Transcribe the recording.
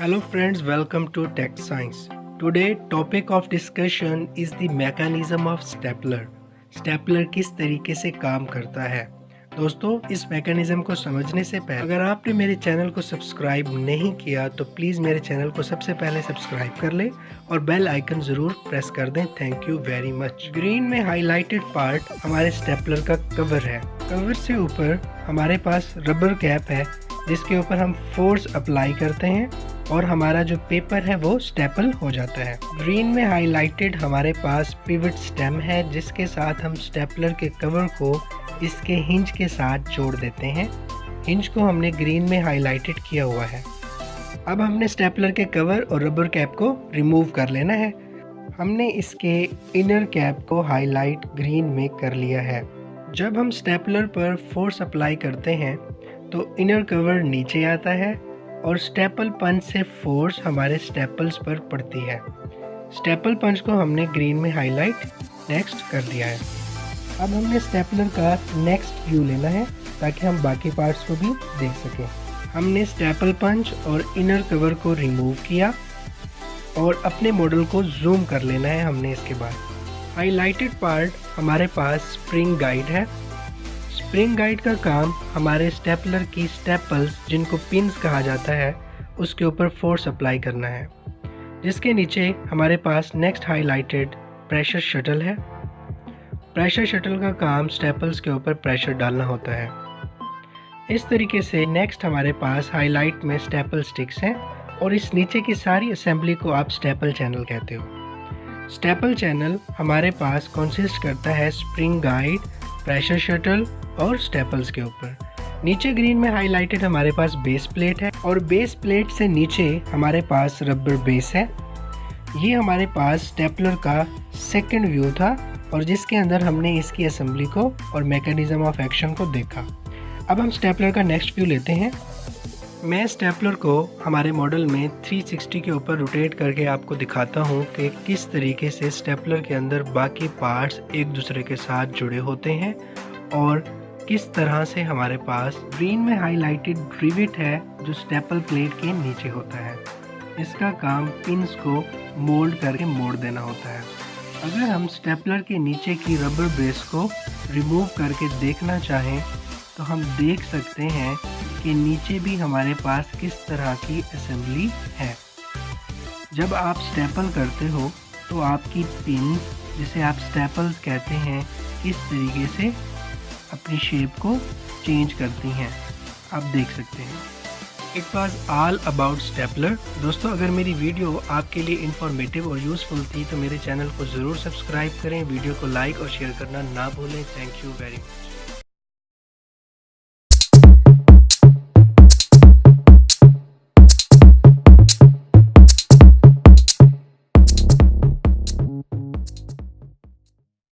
Hello friends, welcome to Tech Science. Today topic of discussion is the mechanism of stapler. Stapler किस तरीके से काम करता है। दोस्तों, इस मैकेनिज्म को समझने से पहले अगर आपने मेरे चैनल को सब्सक्राइब नहीं किया तो प्लीज़ मेरे चैनल को सबसे पहले सब्सक्राइब कर लें और बेल आइकन ज़रूर प्रेस कर दें। Thank you very much. Green में हाईलाइटेड पार्ट हमारे स्टेपलर का कवर है। कवर से ऊपर हमारे पास रबर कैप है जिसके ऊपर हम फोर्स अप्लाई करते हैं और हमारा जो पेपर है वो स्टेपल हो जाता है। ग्रीन में हाईलाइटेड हमारे पास पिवट स्टेम है जिसके साथ हम स्टेपलर के कवर को इसके हिंज के साथ जोड़ देते हैं। हिंज को हमने ग्रीन में हाईलाइटेड किया हुआ है। अब हमने स्टेपलर के कवर और रबर कैप को रिमूव कर लेना है। हमने इसके इनर कैप को हाईलाइट ग्रीन में कर लिया है। जब हम स्टेपलर पर फोर्स अप्लाई करते हैं तो इनर कवर नीचे आता है और स्टेपल पंच से फोर्स हमारे स्टेपल्स पर पड़ती है। स्टेपल पंच को हमने ग्रीन में हाईलाइट नेक्स्ट कर दिया है। अब हमने स्टेपलर का नेक्स्ट व्यू लेना है ताकि हम बाकी पार्ट्स को भी देख सकें। हमने स्टेपल पंच और इनर कवर को रिमूव किया और अपने मॉडल को जूम कर लेना है हमने। इसके बाद हाईलाइटेड पार्ट हमारे पास स्प्रिंग गाइड है। स्प्रिंग गाइड का काम हमारे स्टेपलर की स्टेपल्स जिनको पिन्स कहा जाता है उसके ऊपर फोर्स अप्लाई करना है। जिसके नीचे हमारे पास नेक्स्ट हाईलाइटेड प्रेशर शटल है। प्रेशर शटल का काम स्टेपल्स के ऊपर प्रेशर डालना होता है। इस तरीके से नेक्स्ट हमारे पास हाईलाइट में स्टेपल स्टिक्स हैं और इस नीचे की सारी असेंबली को आप स्टेपल चैनल कहते हो। स्टेपल चैनल हमारे पास कंसिस्ट करता है स्प्रिंग गाइड, प्रेशर शटल और स्टेपल्स के ऊपर। नीचे ग्रीन में हाईलाइटेड हमारे पास बेस प्लेट है और बेस प्लेट से नीचे हमारे पास रबर बेस है। ये हमारे पास स्टेपलर का सेकंड व्यू था और जिसके अंदर हमने इसकी असेंबली को और मैकेनिज्म ऑफ एक्शन को देखा। अब हम स्टेपलर का नेक्स्ट व्यू लेते हैं। मैं स्टेपलर को हमारे मॉडल में 360 के ऊपर रोटेट करके आपको दिखाता हूँ कि किस तरीके से स्टेपलर के अंदर बाकी पार्ट्स एक दूसरे के साथ जुड़े होते हैं और किस तरह से हमारे पास ग्रीन में हाईलाइटेड रिवेट है जो स्टेपल प्लेट के नीचे होता है। इसका काम पिन्स को मोल्ड करके मोड़ देना होता है। अगर हम स्टेपलर के नीचे की रबर बेस को रिमूव करके देखना चाहें तो हम देख सकते हैं कि नीचे भी हमारे पास किस तरह की असेंबली है। जब आप स्टेपल करते हो तो आपकी पिन जिसे आप स्टेपल्स कहते हैं इस तरीके से अपनी शेप को चेंज करती हैं। आप देख सकते हैं। It was all about stapler. दोस्तों, अगर मेरी वीडियो आपके लिए इंफॉर्मेटिव और यूज़फुल थी तो मेरे चैनल को ज़रूर सब्सक्राइब करें, वीडियो को लाइक और शेयर करना ना भूलें। Thank you very much.